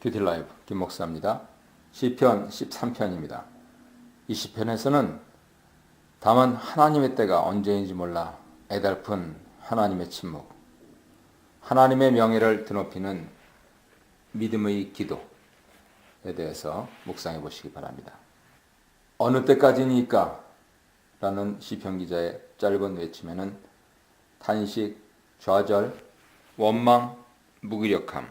큐티라이브 김목사입니다. 시편 13편입니다. 이 시편에서는 다만 하나님의 때가 언제인지 몰라 애달픈 하나님의 침묵, 하나님의 명예를 드높이는 믿음의 기도에 대해서 묵상해 보시기 바랍니다. 어느 때까지니까? 라는 시편 기자의 짧은 외침에는 탄식, 좌절, 원망, 무기력함,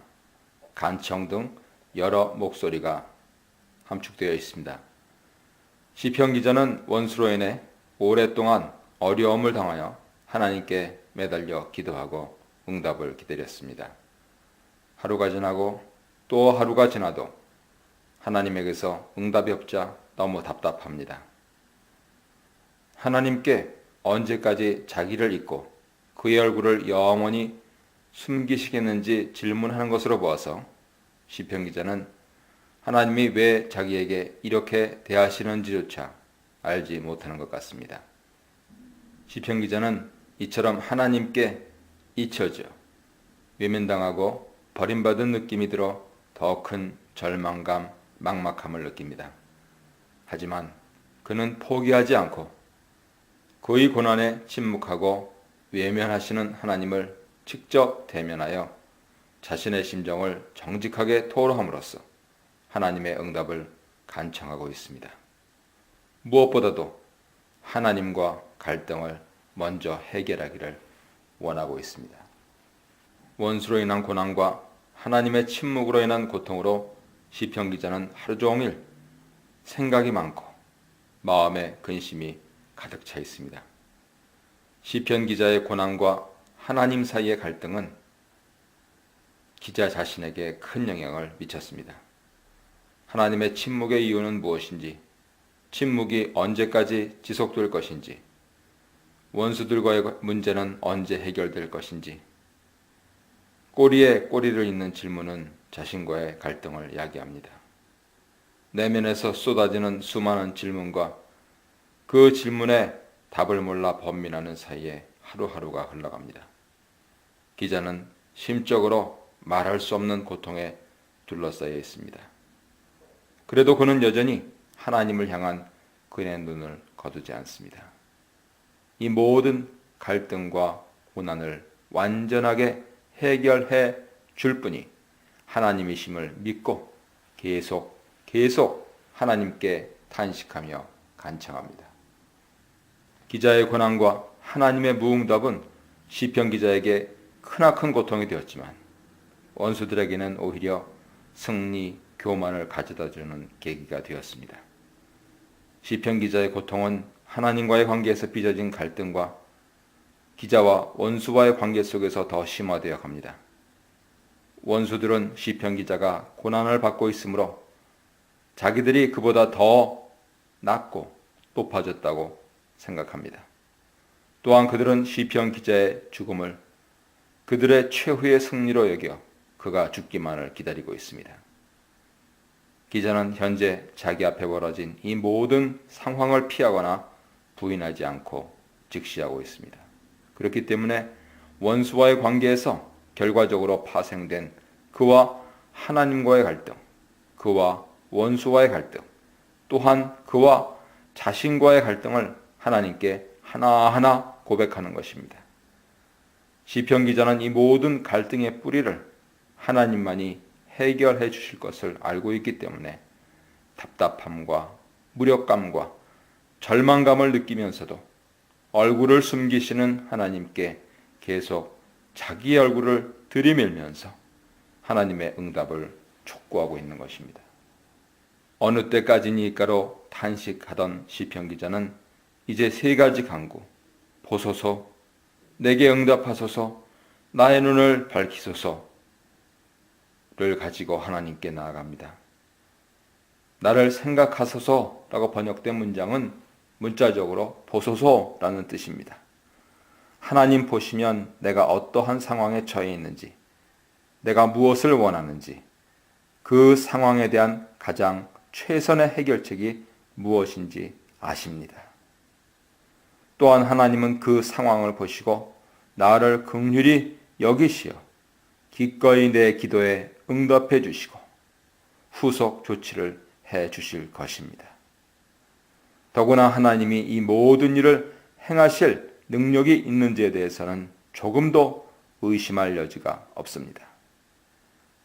간청 등 여러 목소리가 함축되어 있습니다. 시편 기자는 원수로 인해 오랫동안 어려움을 당하여 하나님께 매달려 기도하고 응답을 기다렸습니다. 하루가 지나고 또 하루가 지나도 하나님에게서 응답이 없자 너무 답답합니다. 하나님께 언제까지 자기를 잊고 그의 얼굴을 영원히 숨기시겠는지 질문하는 것으로 보아서 시편 기자는 하나님이 왜 자기에게 이렇게 대하시는지조차 알지 못하는 것 같습니다. 시편 기자는 이처럼 하나님께 잊혀져 외면당하고 버림받은 느낌이 들어 더 큰 절망감, 막막함을 느낍니다. 하지만 그는 포기하지 않고 그의 고난에 침묵하고 외면하시는 하나님을 직접 대면하여 자신의 심정을 정직하게 토로함으로써 하나님의 응답을 간청하고 있습니다. 무엇보다도 하나님과 갈등을 먼저 해결하기를 원하고 있습니다. 원수로 인한 고난과 하나님의 침묵으로 인한 고통으로 시편 기자는 하루 종일 생각이 많고 마음에 근심이 가득 차 있습니다. 시편 기자의 고난과 하나님 사이의 갈등은 기자 자신에게 큰 영향을 미쳤습니다. 하나님의 침묵의 이유는 무엇인지, 침묵이 언제까지 지속될 것인지, 원수들과의 문제는 언제 해결될 것인지, 꼬리에 꼬리를 잇는 질문은 자신과의 갈등을 이야기합니다. 내면에서 쏟아지는 수많은 질문과 그 질문에 답을 몰라 번민하는 사이에 하루하루가 흘러갑니다. 기자는 심적으로 말할 수 없는 고통에 둘러싸여 있습니다. 그래도 그는 여전히 하나님을 향한 그의 눈을 거두지 않습니다. 이 모든 갈등과 고난을 완전하게 해결해 줄 분이 하나님이심을 믿고 계속 하나님께 탄식하며 간청합니다. 기자의 고난과 하나님의 무응답은 시편 기자에게 크나큰 고통이 되었지만 원수들에게는 오히려 승리, 교만을 가져다주는 계기가 되었습니다. 시편 기자의 고통은 하나님과의 관계에서 빚어진 갈등과 기자와 원수와의 관계 속에서 더 심화되어 갑니다. 원수들은 시편 기자가 고난을 받고 있으므로 자기들이 그보다 더 낫고 높아졌다고 생각합니다. 또한 그들은 시편 기자의 죽음을 그들의 최후의 승리로 여겨 그가 죽기만을 기다리고 있습니다. 기자는 현재 자기 앞에 벌어진 이 모든 상황을 피하거나 부인하지 않고 직시하고 있습니다. 그렇기 때문에 원수와의 관계에서 결과적으로 파생된 그와 하나님과의 갈등, 그와 원수와의 갈등, 또한 그와 자신과의 갈등을 하나님께 하나하나 고백하는 것입니다. 시편 기자는 이 모든 갈등의 뿌리를 하나님만이 해결해 주실 것을 알고 있기 때문에 답답함과 무력감과 절망감을 느끼면서도 얼굴을 숨기시는 하나님께 계속 자기의 얼굴을 들이밀면서 하나님의 응답을 촉구하고 있는 것입니다. 어느 때까지니까로 탄식하던 시편 기자는 이제 세 가지 간구, 보소서, 내게 응답하소서, 나의 눈을 밝히소서를 가지고 하나님께 나아갑니다. 나를 생각하소서라고 번역된 문장은 문자적으로 보소서라는 뜻입니다. 하나님 보시면 내가 어떠한 상황에 처해 있는지, 내가 무엇을 원하는지, 그 상황에 대한 가장 최선의 해결책이 무엇인지 아십니다. 또한 하나님은 그 상황을 보시고 나를 긍휼히 여기시어 기꺼이 내 기도에 응답해 주시고 후속 조치를 해 주실 것입니다. 더구나 하나님이 이 모든 일을 행하실 능력이 있는지에 대해서는 조금도 의심할 여지가 없습니다.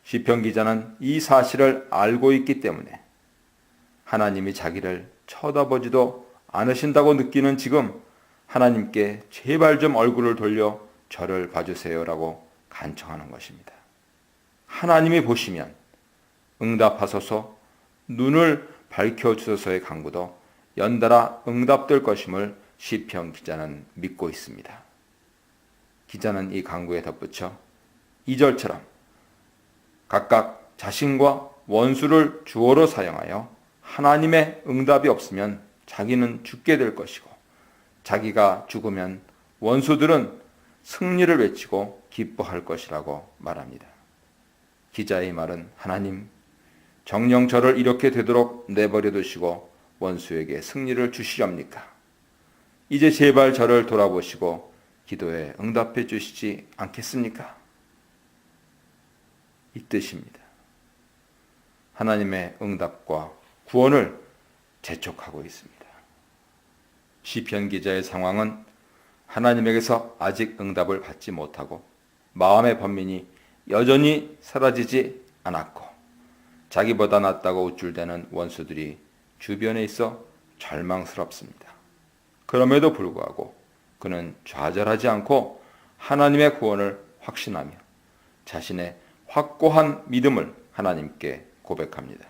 시편 기자는 이 사실을 알고 있기 때문에 하나님이 자기를 쳐다보지도 않으신다고 느끼는 지금 하나님께 제발 좀 얼굴을 돌려 저를 봐주세요라고 간청하는 것입니다. 하나님이 보시면 응답하소서, 눈을 밝혀주소서의 간구도 연달아 응답될 것임을 시편 기자는 믿고 있습니다. 기자는 이 간구에 덧붙여 2절처럼 각각 자신과 원수를 주어로 사용하여 하나님의 응답이 없으면 자기는 죽게 될 것이고 자기가 죽으면 원수들은 승리를 외치고 기뻐할 것이라고 말합니다. 기자의 말은 하나님, 정녕 저를 이렇게 되도록 내버려 두시고 원수에게 승리를 주시렵니까? 이제 제발 저를 돌아보시고 기도에 응답해 주시지 않겠습니까? 이 뜻입니다. 하나님의 응답과 구원을 재촉하고 있습니다. 시편 기자의 상황은 하나님에게서 아직 응답을 받지 못하고 마음의 번민이 여전히 사라지지 않았고 자기보다 낫다고 우쭐대는 원수들이 주변에 있어 절망스럽습니다. 그럼에도 불구하고 그는 좌절하지 않고 하나님의 구원을 확신하며 자신의 확고한 믿음을 하나님께 고백합니다.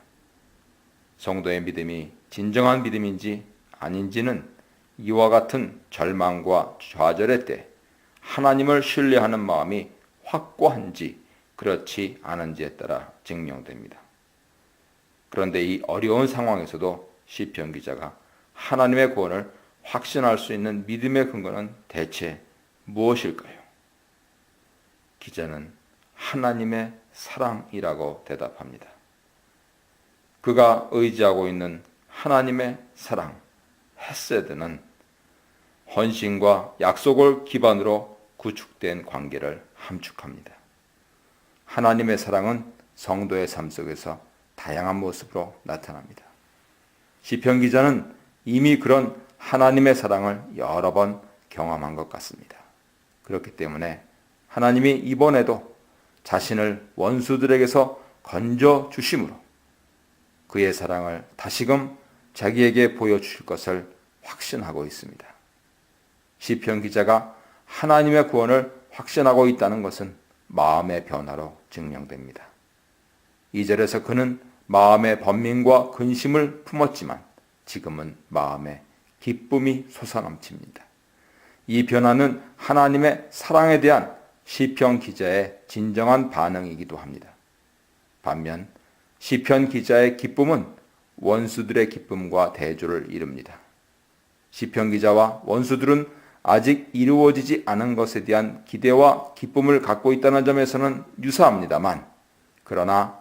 성도의 믿음이 진정한 믿음인지 아닌지는 이와 같은 절망과 좌절의 때 하나님을 신뢰하는 마음이 확고한지 그렇지 않은지에 따라 증명됩니다. 그런데 이 어려운 상황에서도 시편 기자가 하나님의 구원을 확신할 수 있는 믿음의 근거는 대체 무엇일까요? 기자는 하나님의 사랑이라고 대답합니다. 그가 의지하고 있는 하나님의 사랑, 헤세드는 헌신과 약속을 기반으로 구축된 관계를 함축합니다. 하나님의 사랑은 성도의 삶 속에서 다양한 모습으로 나타납니다. 시편 기자는 이미 그런 하나님의 사랑을 여러 번 경험한 것 같습니다. 그렇기 때문에 하나님이 이번에도 자신을 원수들에게서 건져 주심으로 그의 사랑을 다시금 자기에게 보여주실 것을 확신하고 있습니다. 시편 기자가 하나님의 구원을 확신하고 있다는 것은 마음의 변화로 증명됩니다. 2절에서 그는 마음의 번민과 근심을 품었지만 지금은 마음에 기쁨이 솟아넘칩니다. 이 변화는 하나님의 사랑에 대한 시편 기자의 진정한 반응이기도 합니다. 반면 시편 기자의 기쁨은 원수들의 기쁨과 대조를 이룹니다. 시편 기자와 원수들은 아직 이루어지지 않은 것에 대한 기대와 기쁨을 갖고 있다는 점에서는 유사합니다만, 그러나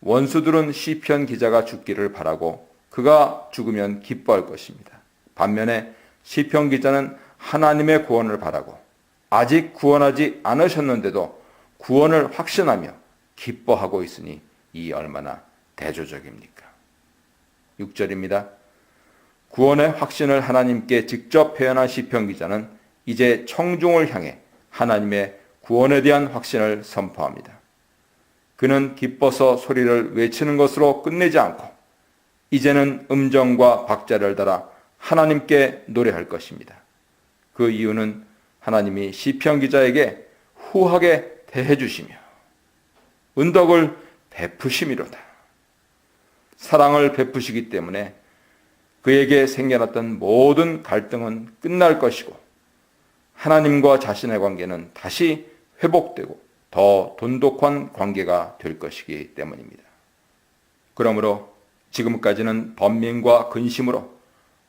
원수들은 시편 기자가 죽기를 바라고 그가 죽으면 기뻐할 것입니다. 반면에 시편 기자는 하나님의 구원을 바라고 아직 구원하지 않으셨는데도 구원을 확신하며 기뻐하고 있으니 이 얼마나 대조적입니까? 6절입니다. 구원의 확신을 하나님께 직접 표현한 시편 기자는 이제 청중을 향해 하나님의 구원에 대한 확신을 선포합니다. 그는 기뻐서 소리를 외치는 것으로 끝내지 않고 이제는 음정과 박자를 달아 하나님께 노래할 것입니다. 그 이유는 하나님이 시편 기자에게 후하게 대해 주시며 은덕을 베푸심이로다. 사랑을 베푸시기 때문에 그에게 생겨났던 모든 갈등은 끝날 것이고 하나님과 자신의 관계는 다시 회복되고 더 돈독한 관계가 될 것이기 때문입니다. 그러므로 지금까지는 번민과 근심으로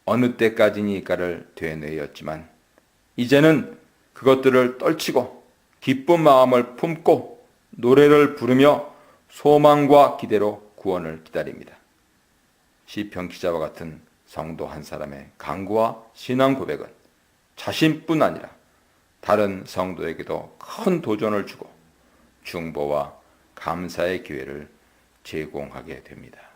어느 때까지니까를 되뇌었지만 이제는 그것들을 떨치고 기쁜 마음을 품고 노래를 부르며 소망과 기대로 구원을 기다립니다. 시편 기자와 같은 성도 한 사람의 간구와 신앙 고백은 자신뿐 아니라 다른 성도에게도 큰 도전을 주고 중보와 감사의 기회를 제공하게 됩니다.